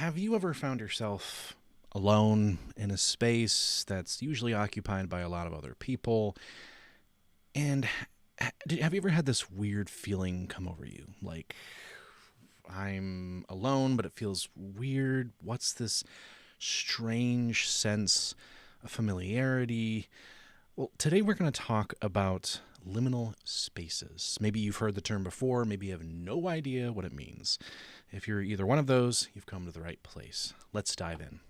Have you ever found yourself alone in a space that's usually occupied by a lot of other people? And have you ever had this weird feeling come over you? Like, I'm alone, but it feels weird. What's this strange sense of familiarity? Well, today we're going to talk about liminal spaces. Maybe you've heard the term before, maybe you have no idea what it means. If you're either one of those, you've come to the right place. Let's dive in.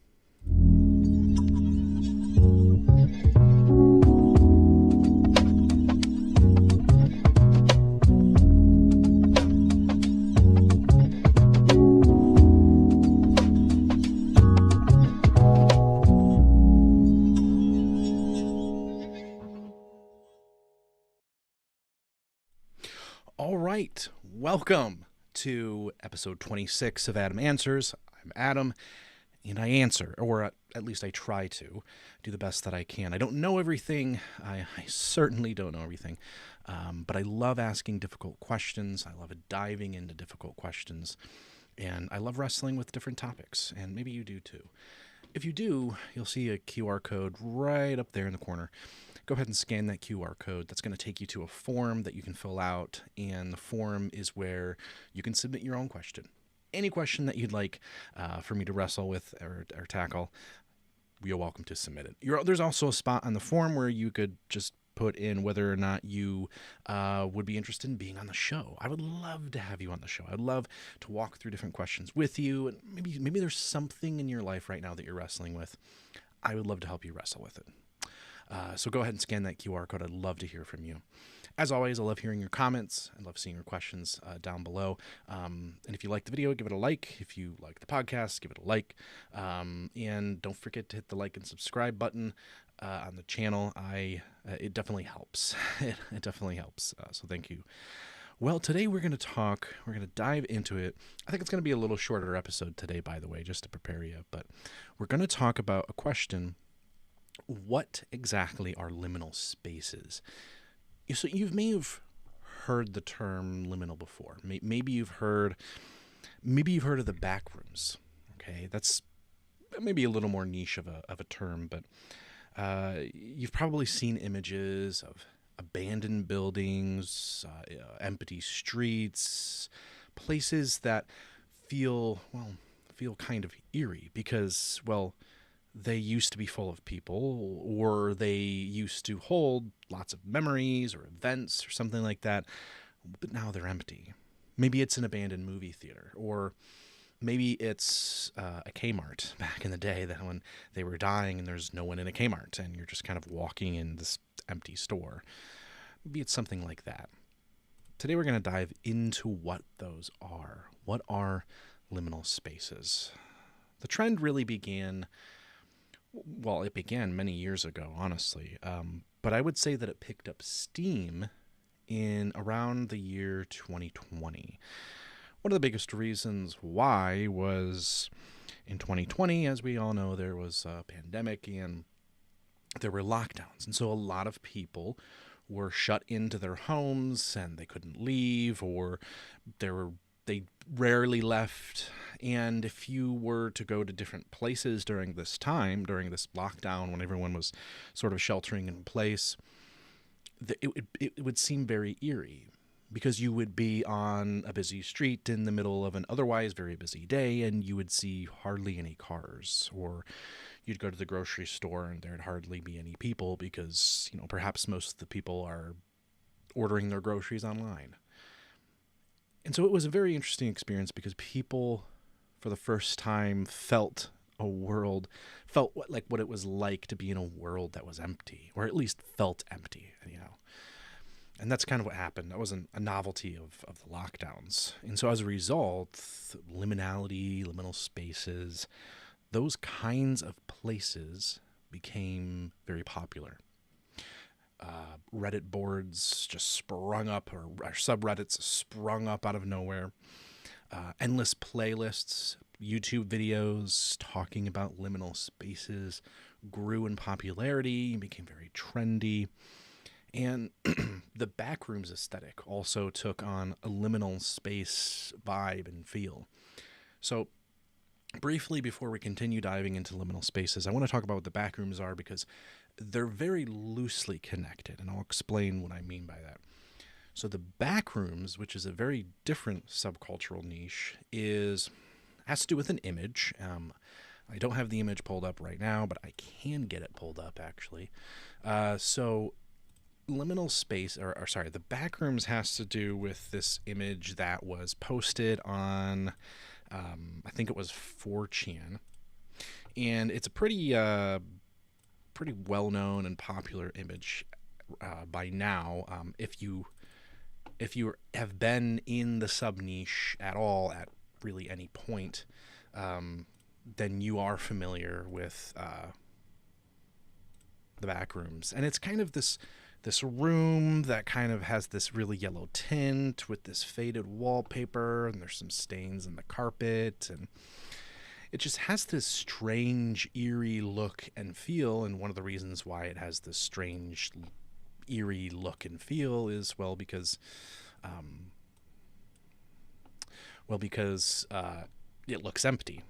All right, welcome to episode 26 of Adam Answers. I'm Adam, and I answer, or at least I try to do the best that I can. I don't know everything. I certainly don't know everything, but I love asking difficult questions. I love diving into difficult questions, and I love wrestling with different topics, and maybe you do too. If you do, you'll see a QR code right up there in the corner. Go ahead and scan that QR code. That's going to take you to a form that you can fill out, and the form is where you can submit your own question. Any question that you'd like for me to wrestle with or tackle, you're welcome to submit it. There's also a spot on the form where you could just put in whether or not you would be interested in being on the show. I would love to have you on the show. I'd love to walk through different questions with you. And maybe there's something in your life right now that you're wrestling with. I would love to help you wrestle with it. So go ahead and scan that QR code. I'd love to hear from you. As always, I love hearing your comments. I love seeing your questions down below. And if you like the video, give it a like. If you like the podcast, give it a like. And don't forget to hit the like and subscribe button on the channel. It definitely helps. It definitely helps. So thank you. Well, today we're going to dive into it. I think it's going to be a little shorter episode today, by the way, just to prepare you. But we're going to talk about a question. What exactly are liminal spaces? So you may have heard the term liminal before. Maybe you've heard of the back rooms. Okay, that's maybe a little more niche of a term, but you've probably seen images of abandoned buildings, empty streets, places that feel kind of eerie because, well, they used to be full of people, or they used to hold lots of memories or events or something like that, but now they're empty. Maybe it's an abandoned movie theater, or maybe it's a Kmart back in the day that when they were dying and there's no one in a Kmart and you're just kind of walking in this empty store. Maybe it's something like that. Today we're going to dive into what those are. What are liminal spaces? The trend really began many years ago, honestly. But I would say that it picked up steam in around the year 2020. One of the biggest reasons why was in 2020, as we all know, there was a pandemic and there were lockdowns. And so a lot of people were shut into their homes and they couldn't leave, or they rarely left. And if you were to go to different places during this time, during this lockdown, when everyone was sort of sheltering in place, it would seem very eerie because you would be on a busy street in the middle of an otherwise very busy day and you would see hardly any cars, or you'd go to the grocery store and there'd hardly be any people because, perhaps most of the people are ordering their groceries online. And so it was a very interesting experience because people, for the first time, felt what it was like to be in a world that was empty, or at least felt empty, And that's kind of what happened. That wasn't a novelty of the lockdowns. And so as a result, liminality, liminal spaces, those kinds of places became very popular. Reddit boards just sprung up, or subreddits sprung up out of nowhere. Endless playlists, YouTube videos talking about liminal spaces grew in popularity and became very trendy. And the backrooms aesthetic also took on a liminal space vibe and feel. So briefly, before we continue diving into liminal spaces, I want to talk about what the backrooms are because they're very loosely connected, and I'll explain what I mean by that. So the backrooms, which is a very different subcultural niche, has to do with an image. I don't have the image pulled up right now, but I can get it pulled up actually. So liminal space, or sorry, the backrooms has to do with this image that was posted on, I think it was 4chan, and it's a pretty well-known and popular image by now. If you have been in the sub niche at all at really any point, then you are familiar with the back rooms. And it's kind of this room that kind of has this really yellow tint with this faded wallpaper, and there's some stains in the carpet, and it just has this strange, eerie look and feel. And one of the reasons why it has this strange, eerie look and feel is, because it looks empty.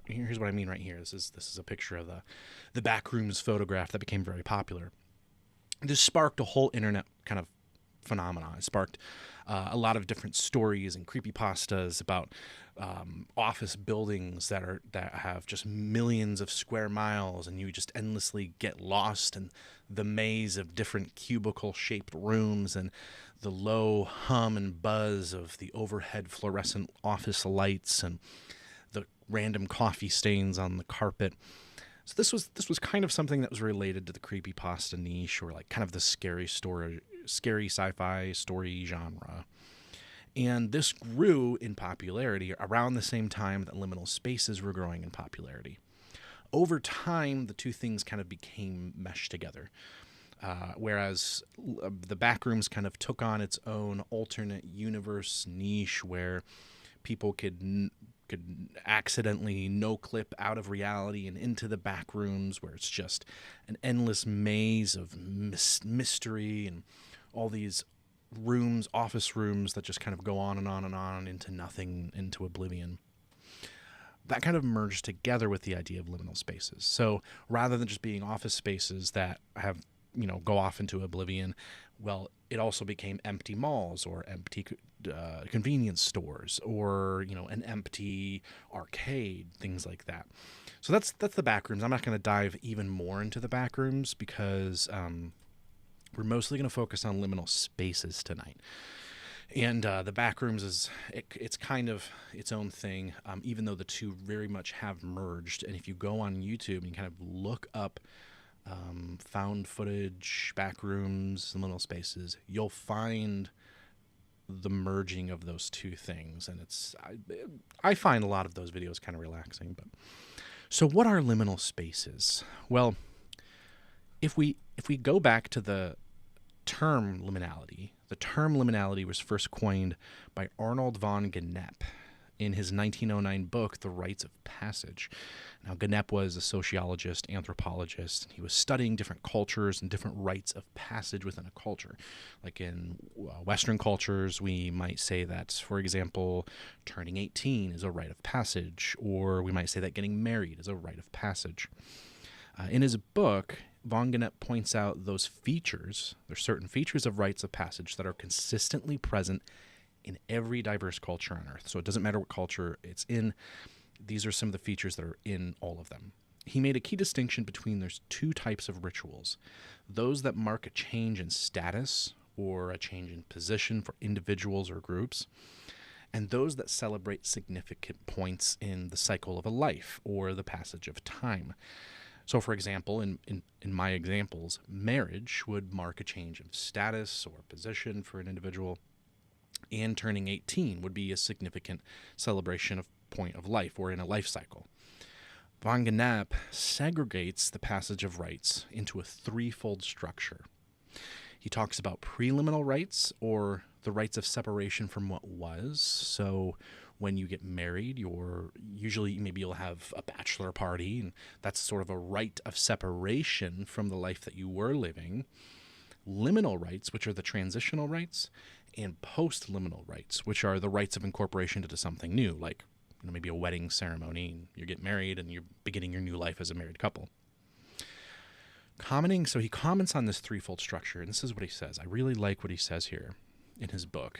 Here's what I mean right here. This is a picture of the backrooms photograph that became very popular. This sparked a whole internet kind of phenomenon. It sparked a lot of different stories and creepypastas about office buildings that have just millions of square miles, and you just endlessly get lost in the maze of different cubicle-shaped rooms and the low hum and buzz of the overhead fluorescent office lights and the random coffee stains on the carpet. So this was kind of something that was related to the creepypasta niche, or like kind of the scary sci-fi story genre. And this grew in popularity around the same time that liminal spaces were growing in popularity. Over time, the two things kind of became meshed together. Whereas the backrooms kind of took on its own alternate universe niche where people could accidentally no-clip out of reality and into the back rooms, where it's just an endless maze of mystery and all these rooms, office rooms that just kind of go on and on and on into nothing, into oblivion. That kind of merged together with the idea of liminal spaces. So rather than just being office spaces that have, go off into oblivion, well, it also became empty malls or empty convenience stores, or an empty arcade, things like that. So that's the backrooms. I'm not going to dive even more into the backrooms because we're mostly going to focus on liminal spaces tonight. And the backrooms it's kind of its own thing, even though the two very much have merged. And if you go on YouTube and kind of look up found footage, backrooms, liminal spaces, you'll find the merging of those two things. And I find a lot of those videos kind of relaxing. But so what are liminal spaces? Well, if we go back to the term liminality was first coined by Arnold von Gennep in his 1909 book, The Rites of Passage. Now, Gennep was a sociologist, anthropologist. He was studying different cultures and different rites of passage within a culture. Like in Western cultures, we might say that, for example, turning 18 is a rite of passage, or we might say that getting married is a rite of passage. In his book, von Gennep points out those features. There's certain features of rites of passage that are consistently present in every diverse culture on Earth. So it doesn't matter what culture it's in. These are some of the features that are in all of them. He made a key distinction between there's two types of rituals. Those that mark a change in status or a change in position for individuals or groups, and those that celebrate significant points in the cycle of a life or the passage of time. So, for example, in my examples, marriage would mark a change of status or position for an individual, and turning 18 would be a significant celebration of point of life or in a life cycle. Von Gennep segregates the passage of rites into a threefold structure. He talks about preliminal rites, or the rites of separation from what was. So when you get married, maybe you'll have a bachelor party, and that's sort of a rite of separation from the life that you were living. Liminal rites, which are the transitional rites, and post-liminal rites, which are the rites of incorporation into something new, like maybe a wedding ceremony, and you get married and you're beginning your new life as a married couple. So he comments on this threefold structure, and this is what he says. I really like what he says here in his book.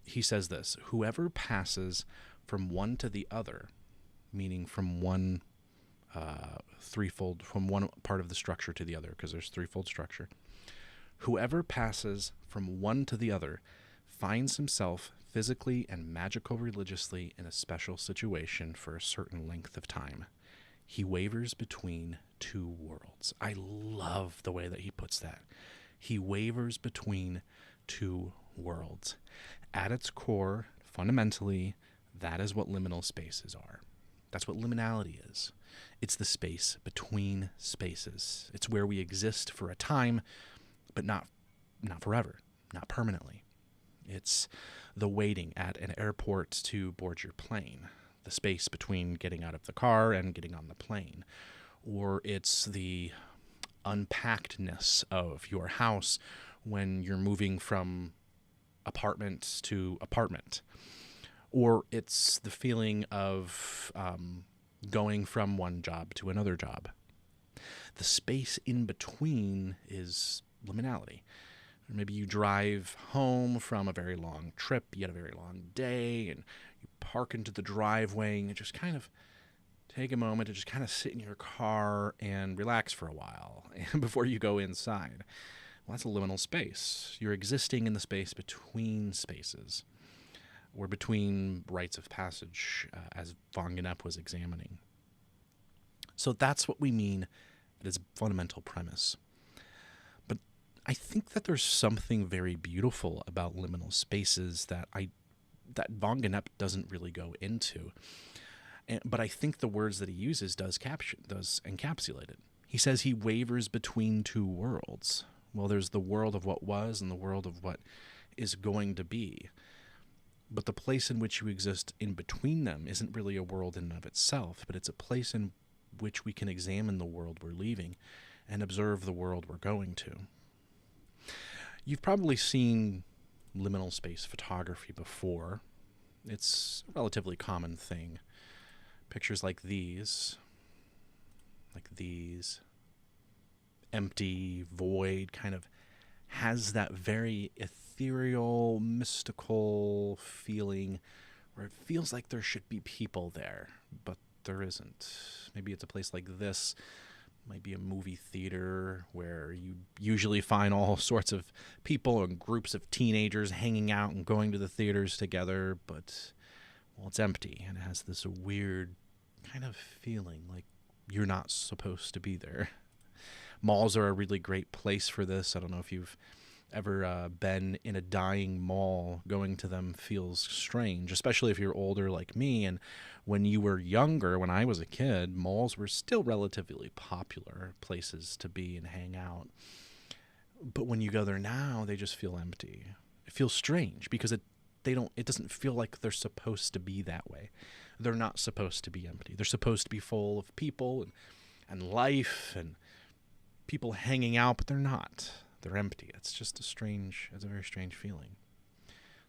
He says this: whoever passes from one to the other, meaning from one from one part of the structure to the other, because there's threefold structure. Whoever passes from one to the other finds himself physically and magical religiously in a special situation for a certain length of time. He wavers between two worlds. I love the way that he puts that. He wavers between two worlds. At its core, fundamentally, that is what liminal spaces are. That's what liminality is. It's the space between spaces. It's where we exist for a time, but not forever, not permanently. It's the waiting at an airport to board your plane, the space between getting out of the car and getting on the plane. Or it's the unpackedness of your house when you're moving from apartment to apartment. Or it's the feeling of going from one job to another job. The space in between is liminality. Maybe you drive home from a very long trip, you had a very long day, and you park into the driveway and you just kind of take a moment to just kind of sit in your car and relax for a while before you go inside. Well, that's a liminal space. You're existing in the space between spaces, or between rites of passage, as von Genepp was examining. So that's what we mean at its fundamental premise. But I think that there's something very beautiful about liminal spaces that von Genepp doesn't really go into. But I think the words that he uses does encapsulate it. He says he wavers between two worlds. Well, there's the world of what was and the world of what is going to be. But the place in which you exist in between them isn't really a world in and of itself, but it's a place in which we can examine the world we're leaving and observe the world we're going to. You've probably seen liminal space photography before. It's a relatively common thing. Pictures like these, empty, void, kind of has that very ethereal, mystical feeling where it feels like there should be people there, but there isn't. Maybe it's a place like this. Might be a movie theater where you usually find all sorts of people and groups of teenagers hanging out and going to the theaters together, but, well, it's empty, and it has this weird kind of feeling like you're not supposed to be there. Malls are a really great place for this. I don't know if you've ever been in a dying mall. Going to them feels strange, especially if you're older like me. And when you were younger, when I was a kid, malls were still relatively popular places to be and hang out. But when you go there now, they just feel empty. It feels strange because it doesn't feel like they're supposed to be that way. They're not supposed to be empty. They're supposed to be full of people and life and people hanging out, but they're not. They're empty. It's a very strange feeling.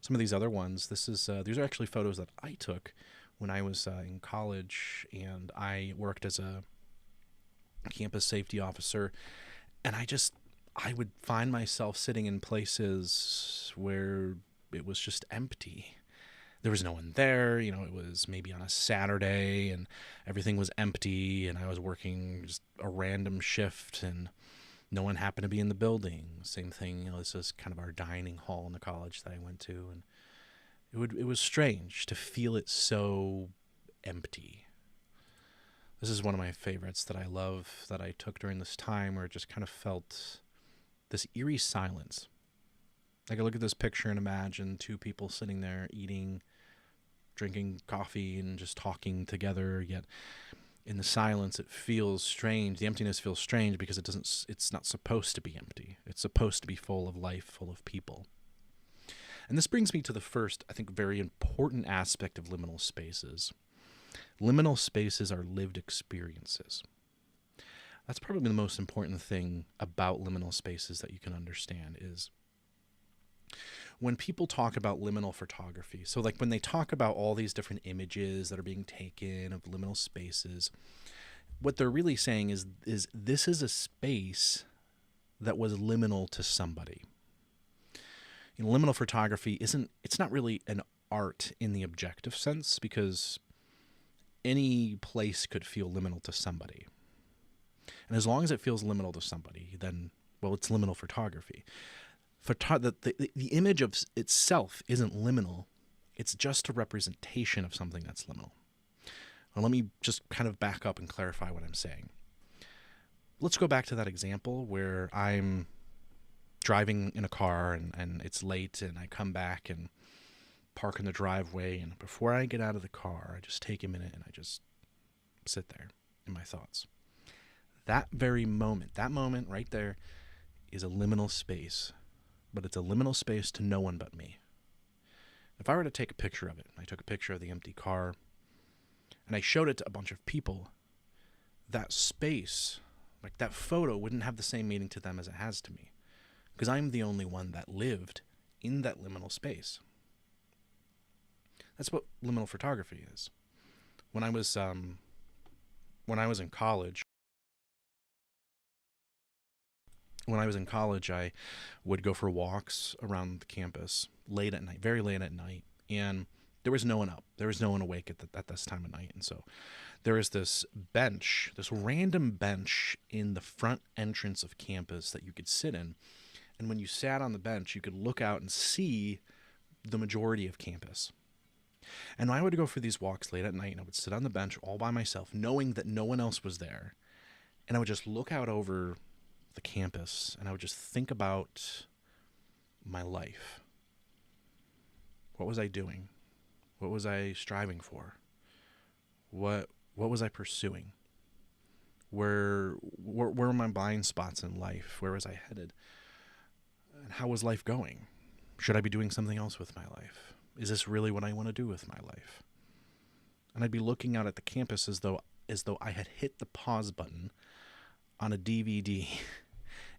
Some of these other ones, these are actually photos that I took when I was in college, and I worked as a campus safety officer, and I would find myself sitting in places where it was just empty. There was no one there. It was maybe on a Saturday and everything was empty, and I was working just a random shift and no one happened to be in the building. Same thing, this was kind of our dining hall in the college that I went to, and it was strange to feel it so empty. This is one of my favorites that I love that I took during this time, where it just kind of felt this eerie silence. I could look at this picture and imagine two people sitting there eating, drinking coffee, and just talking together, yet in the silence it feels strange. The emptiness feels strange because it's not supposed to be empty. It's supposed to be full of life, full of people. And this brings me to the first, I think, very important aspect of liminal spaces. Liminal spaces are lived experiences. That's probably the most important thing about liminal spaces that you can understand is when people talk about liminal photography, so like when they talk about all these different images that are being taken of liminal spaces, what they're really saying is this is a space that was liminal to somebody. Liminal photography it's not really an art in the objective sense, because any place could feel liminal to somebody. And as long as it feels liminal to somebody, then, well, it's liminal photography. The image of itself isn't liminal. It's just a representation of something that's liminal. Now, let me just kind of back up and clarify what I'm saying. Let's go back to that example where I'm driving in a car and it's late, and I come back and park in the driveway, and before I get out of the car, I just take a minute and I just sit there in my thoughts. That very moment, that moment right there, is a liminal space, but it's a liminal space to no one but me. If I were to take a picture of it, I took a picture of the empty car, and I showed it to a bunch of people, that space, like that photo, wouldn't have the same meaning to them as it has to me, because I'm the only one that lived in that liminal space. That's what liminal photography is. When I was in college, I would go for walks around the campus late at night, very late at night, and there was no one up. There was no one awake at this time of night, and so there was this bench, this random bench in the front entrance of campus that you could sit in, and when you sat on the bench, you could look out and see the majority of campus. And I would go for these walks late at night, and I would sit on the bench all by myself, knowing that no one else was there, and I would just look out over the campus, and I would just think about my life. What was I doing? What was I striving for? What was I pursuing? Where were my blind spots in life? Where was I headed? And how was life going? Should I be doing something else with my life? Is this really what I want to do with my life? And I'd be looking out at the campus as though I had hit the pause button on a DVD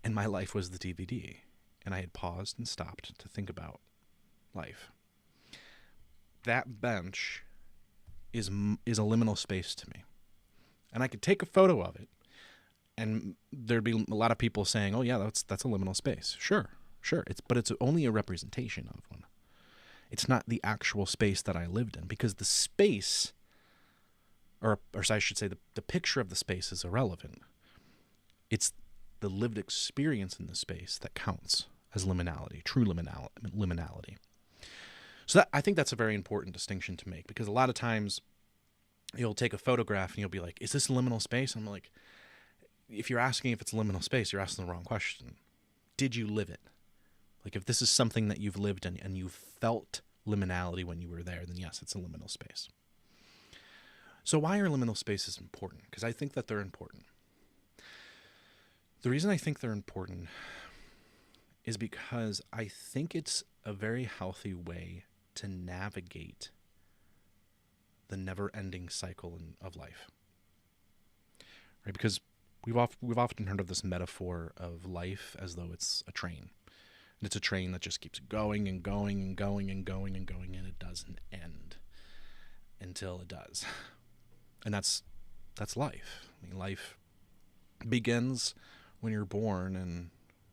and my life was the DVD, and I had paused and stopped to think about life. That bench is a liminal space to me. And I could take a photo of it, and there'd be a lot of people saying, "Oh yeah, that's a liminal space." Sure. But it's only a representation of one. It's not the actual space that I lived in, because the space, or I should say, the picture of the space is irrelevant. It's the lived experience in the space that counts as liminality, true liminality. So I think that's a very important distinction to make, because a lot of times you'll take a photograph and you'll be like, "Is this a liminal space?" I'm like, if you're asking if it's a liminal space, you're asking the wrong question. Did you live it? Like, if this is something that you've lived in and you felt liminality when you were there, then yes, it's a liminal space. So why are liminal spaces important? Because I think that they're important. The reason I think they're important is because I think it's a very healthy way to navigate the never-ending cycle of life. Right? Because we've often heard of this metaphor of life as though it's a train. And it's a train that just keeps going and going and going and going and going, and it doesn't end until it does. And that's life. I mean, life begins when you're born and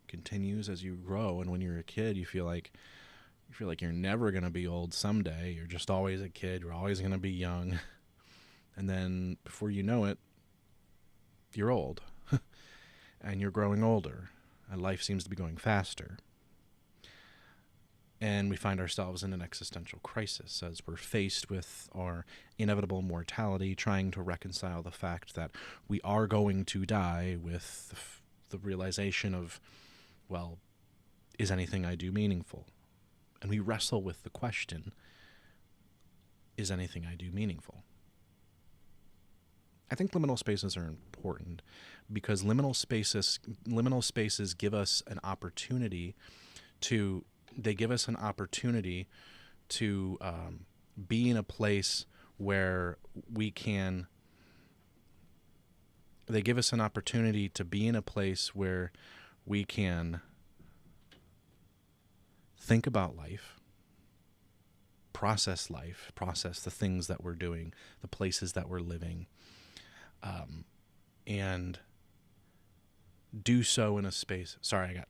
continues as you grow. And when you're a kid, you feel like you're never going to be old someday. You're just always a kid. You're always going to be young. And then before you know it, you're old. And you're growing older. And life seems to be going faster. And we find ourselves in an existential crisis as we're faced with our inevitable mortality, trying to reconcile the fact that we are going to die with the realization of, well, is anything I do meaningful? And we wrestle with the question, is anything I do meaningful? I think liminal spaces are important because liminal spaces give us an opportunity to be in a place where we can think about life, process the things that we're doing, the places that we're living, and do so in a space. Sorry, I got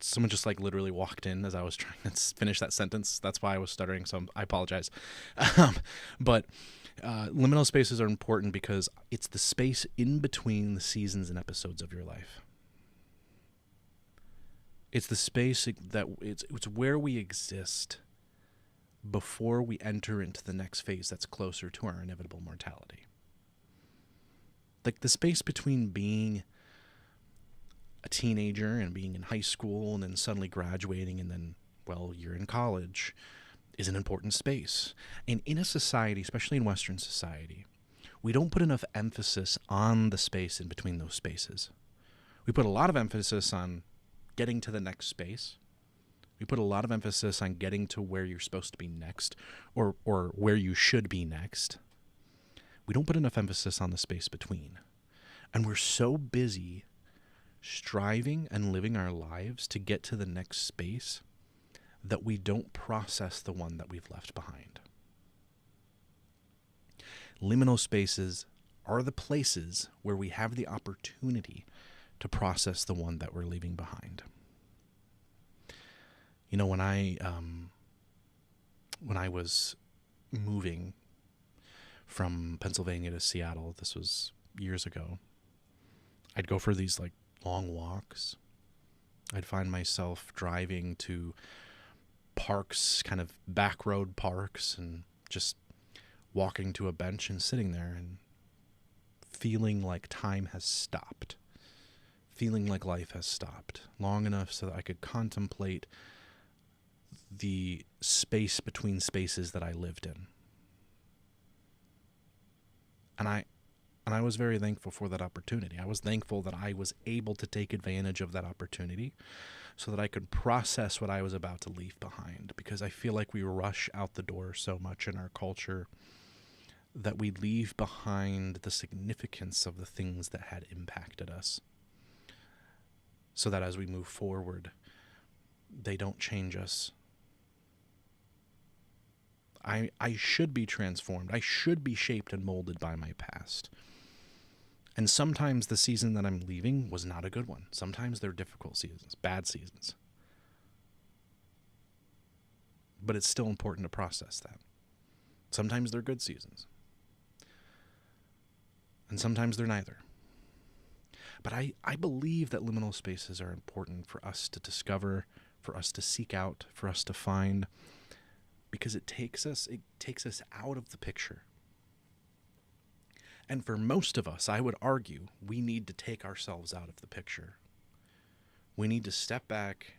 someone just like literally walked in as I was trying to finish that sentence. That's why I was stuttering, so I apologize. But liminal spaces are important because it's the space in between the seasons and episodes of your life. It's the space that it's where we exist before we enter into the next phase that's closer to our inevitable mortality. Like the space between being a teenager and being in high school and then suddenly graduating and then, well, you're in college is an important space. And in a society, especially in Western society, we don't put enough emphasis on the space in between those spaces. We put a lot of emphasis on getting to the next space. We put a lot of emphasis on getting to where you're supposed to be next or where you should be next. We don't put enough emphasis on the space between. And we're so busy striving and living our lives to get to the next space that we don't process the one that we've left behind. Liminal spaces are the places where we have the opportunity to process the one that we're leaving behind. You know, when I was moving from Pennsylvania to Seattle, this was years ago, I'd go for these like long walks. I'd find myself driving to parks, kind of back road parks, and just walking to a bench and sitting there and feeling like time has stopped, feeling like life has stopped long enough so that I could contemplate the space between spaces that I lived in. And I was very thankful for that opportunity. I was thankful that I was able to take advantage of that opportunity so that I could process what I was about to leave behind, because I feel like we rush out the door so much in our culture that we leave behind the significance of the things that had impacted us, so that as we move forward, they don't change us. I should be transformed. I should be shaped and molded by my past. And sometimes the season that I'm leaving was not a good one. Sometimes they're difficult seasons, bad seasons. But it's still important to process that. Sometimes they're good seasons. And sometimes they're neither. But I believe that liminal spaces are important for us to discover, for us to seek out, for us to find, because it takes us out of the picture. And for most of us, I would argue, we need to take ourselves out of the picture. We need to step back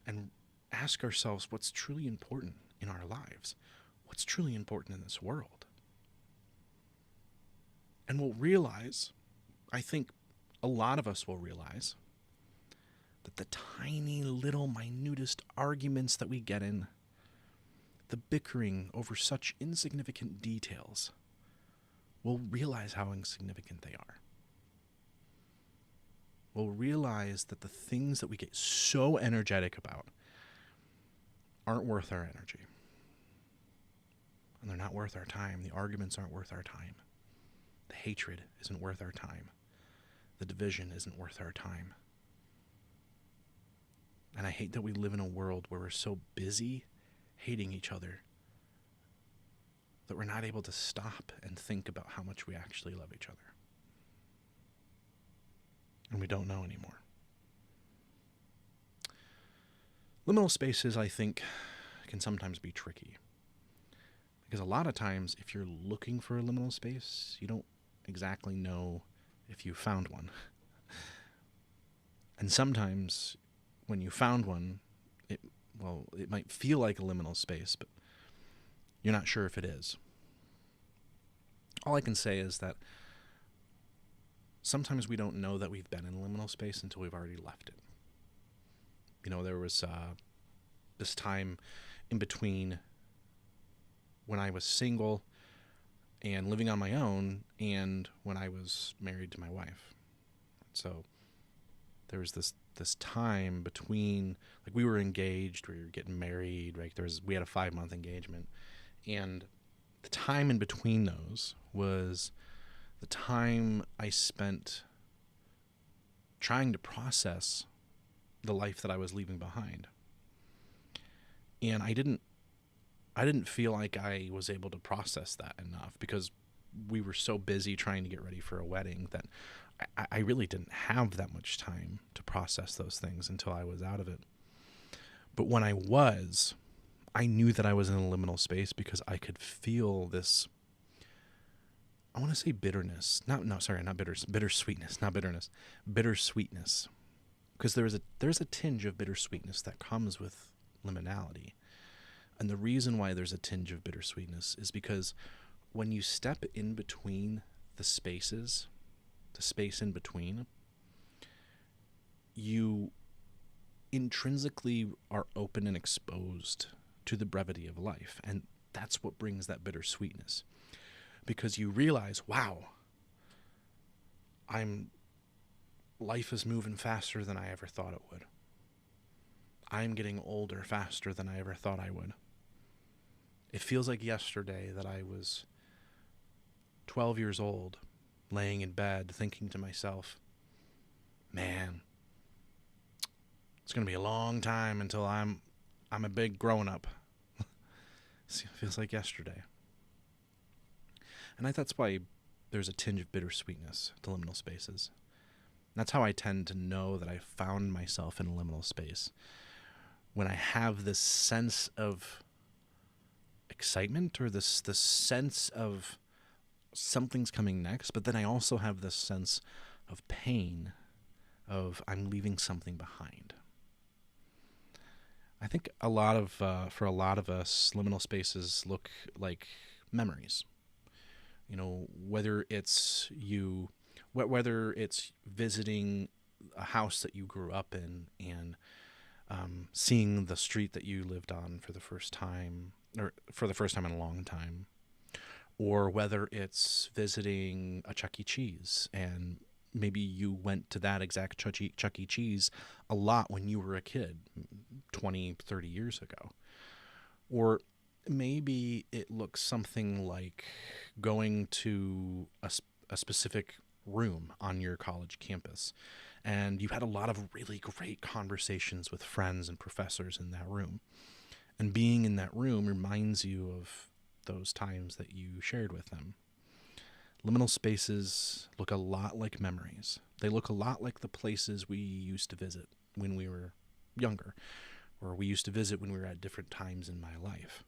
and ask ourselves what's truly important in our lives. What's truly important in this world? And we'll realize, I think a lot of us will realize, that the tiny little minutest arguments that we get in, the bickering over such insignificant details, we'll realize how insignificant they are. We'll realize that the things that we get so energetic about aren't worth our energy. And they're not worth our time. The arguments aren't worth our time. The hatred isn't worth our time. The division isn't worth our time. And I hate that we live in a world where we're so busy hating each other that we're not able to stop and think about how much we actually love each other. And we don't know anymore. Liminal spaces, I think, can sometimes be tricky. Because a lot of times, if you're looking for a liminal space, you don't exactly know if you found one. And sometimes, when you found one, it might feel like a liminal space, but you're not sure if it is. All I can say is that sometimes we don't know that we've been in a liminal space until we've already left it. You know, there was this time in between when I was single and living on my own and when I was married to my wife. So there was this this time between, like, we were engaged, we were getting married, right? We had a 5-month engagement, and the time in between those was the time I spent trying to process the life that I was leaving behind. And I didn't feel like I was able to process that enough, because we were so busy trying to get ready for a wedding that I really didn't have that much time to process those things until I was out of it. But when I was, I knew that I was in a liminal space because I could feel this, I want to say bitterness. Bittersweetness, not bitterness. Bittersweetness. Because there's a tinge of bittersweetness that comes with liminality. And the reason why there's a tinge of bittersweetness is because when you step in between the spaces, the space in between, you intrinsically are open and exposed to the brevity of life. And that's what brings that bittersweetness. Because you realize, wow, life is moving faster than I ever thought it would. I'm getting older faster than I ever thought I would. It feels like yesterday that I was 12 years old, laying in bed, thinking to myself, man, it's going to be a long time until I'm a big grown-up. It feels like yesterday. And that's why there's a tinge of bittersweetness to liminal spaces. That's how I tend to know that I found myself in a liminal space. When I have this sense of excitement, or this sense of something's coming next, but then I also have this sense of pain, of I'm leaving something behind. I think for a lot of us, liminal spaces look like memories. You know, whether it's visiting a house that you grew up in and seeing the street that you lived on for the first time, or for the first time in a long time, or whether it's visiting a Chuck E. Cheese, and maybe you went to that exact Chuck E. Cheese a lot when you were a kid, 20, 30 years ago. Or maybe it looks something like going to a specific room on your college campus, and you had a lot of really great conversations with friends and professors in that room. And being in that room reminds you of those times that you shared with them. Liminal spaces look a lot like memories. They look a lot like the places we used to visit when we were younger, or we used to visit when we were at different times in my life.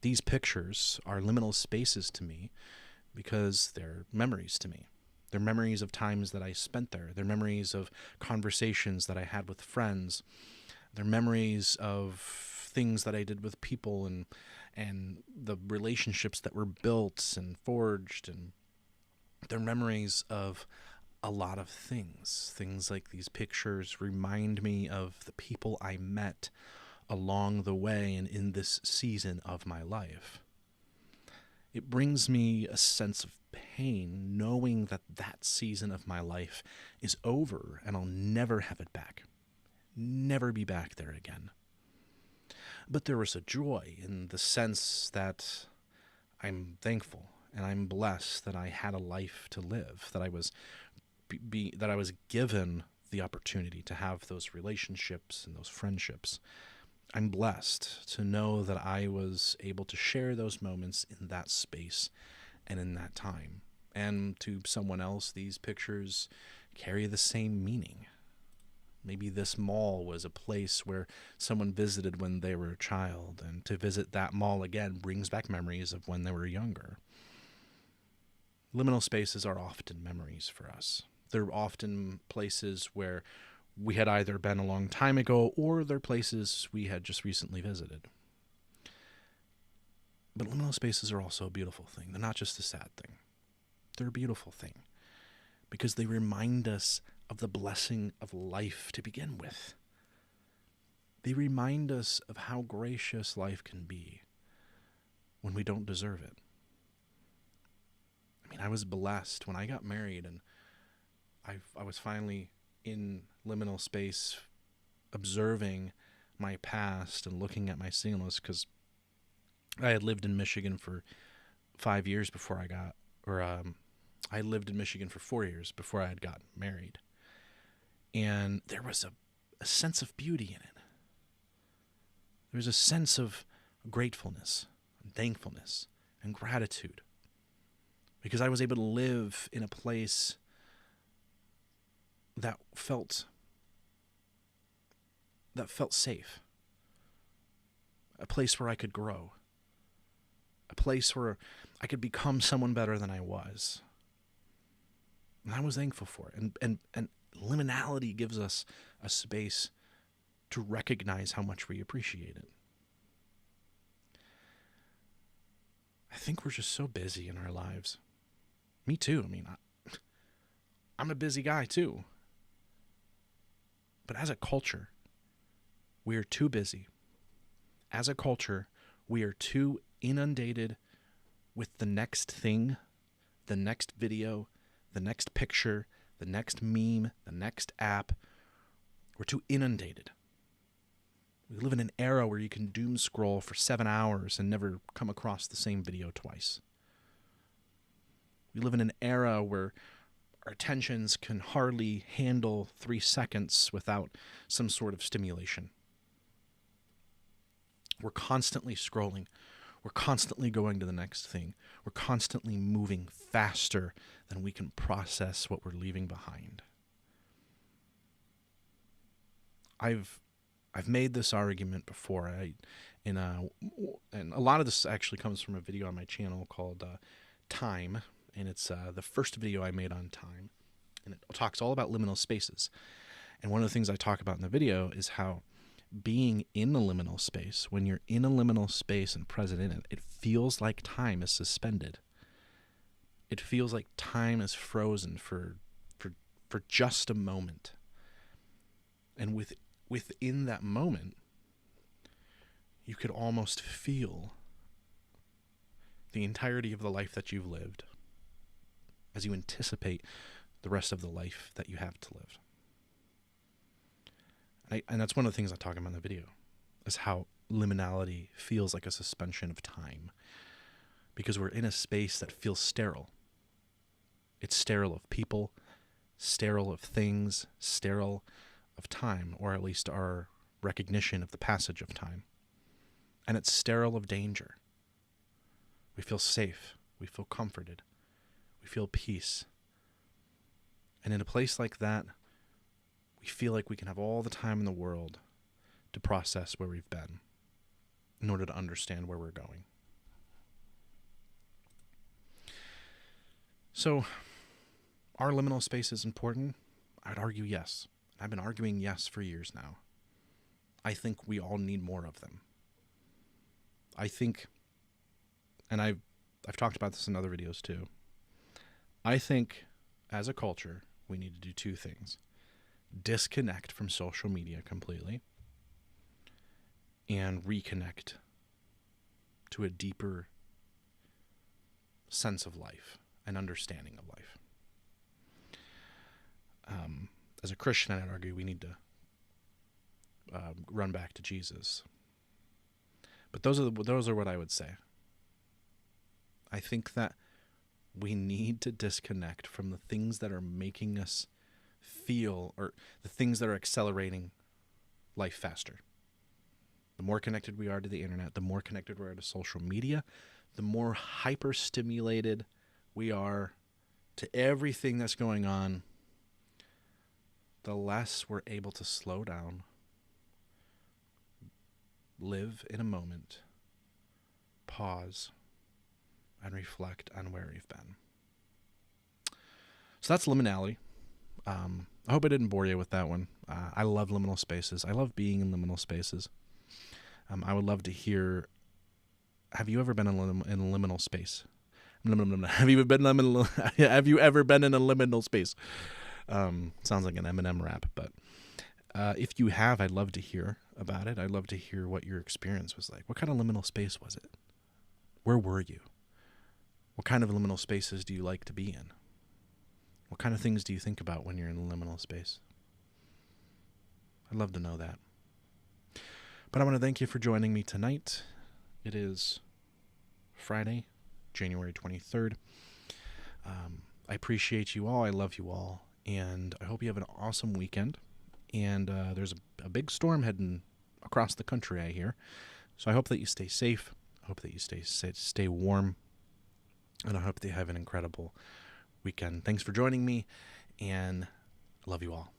These pictures are liminal spaces to me because they're memories to me. They're memories of times that I spent there. They're memories of conversations that I had with friends. They're memories of things that I did with people, and the relationships that were built and forged, and they're memories of a lot of things. Things like these pictures remind me of the people I met along the way and in this season of my life. It brings me a sense of pain knowing that that season of my life is over and I'll never have it back. Never be back there again. But there was a joy in the sense that I'm thankful and I'm blessed that I had a life to live, that I was given the opportunity to have those relationships and those friendships. I'm blessed to know that I was able to share those moments in that space and in that time. And to someone else, these pictures carry the same meaning. Maybe this mall was a place where someone visited when they were a child, and to visit that mall again brings back memories of when they were younger. Liminal spaces are often memories for us. They're often places where we had either been a long time ago, or they're places we had just recently visited. But liminal spaces are also a beautiful thing. They're not just a sad thing. They're a beautiful thing because they remind us of the blessing of life to begin with. They remind us of how gracious life can be when we don't deserve it. I mean, I was blessed when I got married, and I was finally in liminal space, observing my past and looking at my singleness, because I had lived in Michigan for 5 years before I lived in Michigan for 4 years before I had gotten married. And there was a sense of beauty in it. There was a sense of gratefulness and thankfulness and gratitude, because I was able to live in a place that felt safe, a place where I could grow, a place where I could become someone better than I was. And I was thankful for it. And liminality gives us a space to recognize how much we appreciate it. I think we're just so busy in our lives. Me too. I mean, I'm a busy guy too. But as a culture, we are too busy. As a culture, we are too inundated with the next thing, the next video, the next picture, the next meme, the next app. We're too inundated. We live in an era where you can doom scroll for 7 hours and never come across the same video twice. We live in an era where our attentions can hardly handle 3 seconds without some sort of stimulation. We're constantly scrolling. We're constantly going to the next thing. We're constantly moving faster than we can process what we're leaving behind. I've made this argument before. And a lot of this actually comes from a video on my channel called Time, and it's the first video I made on time, and it talks all about liminal spaces. And one of the things I talk about in the video is how being in a liminal space, when you're in a liminal space and present in it, it feels like time is suspended. It feels like time is frozen for just a moment. And within that moment, you could almost feel the entirety of the life that you've lived as you anticipate the rest of the life that you have to live. And that's one of the things I talk about in the video, is how liminality feels like a suspension of time, because we're in a space that feels sterile. It's sterile of people, sterile of things, sterile of time, or at least our recognition of the passage of time. And it's sterile of danger. We feel safe. We feel comforted. We feel peace. And in a place like that, we feel like we can have all the time in the world to process where we've been in order to understand where we're going. So, are liminal spaces important? I'd argue yes. I've been arguing yes for years now. I think we all need more of them. I think, and I've talked about this in other videos too, I think as a culture we need to do two things. Disconnect from social media completely and reconnect to a deeper sense of life and understanding of life. As a Christian, I'd argue we need to run back to Jesus. But those are what I would say. I think that we need to disconnect from the things that are making us feel, or the things that are accelerating life faster. The more connected we are to the internet, the more connected we are to social media, the more hyper-stimulated we are to everything that's going on, the less we're able to slow down, live in a moment, pause, and reflect on where we've been. So that's liminality. I hope I didn't bore you with that one. I love liminal spaces. I love being in liminal spaces. I would love to hear, have you ever been in a liminal space? Have you ever been in a liminal space? Sounds like an Eminem rap, but if you have, I'd love to hear about it. I'd love to hear what your experience was like. What kind of liminal space was it? Where were you? What kind of liminal spaces do you like to be in? What kind of things do you think about when you're in a liminal space? I'd love to know that. But I want to thank you for joining me tonight. It is Friday, January 23rd. I appreciate you all. I love you all. And I hope you have an awesome weekend. And there's a big storm heading across the country, I hear. So I hope that you stay safe. I hope that you stay warm. And I hope that you have an incredible weekend. Thanks for joining me. And I love you all.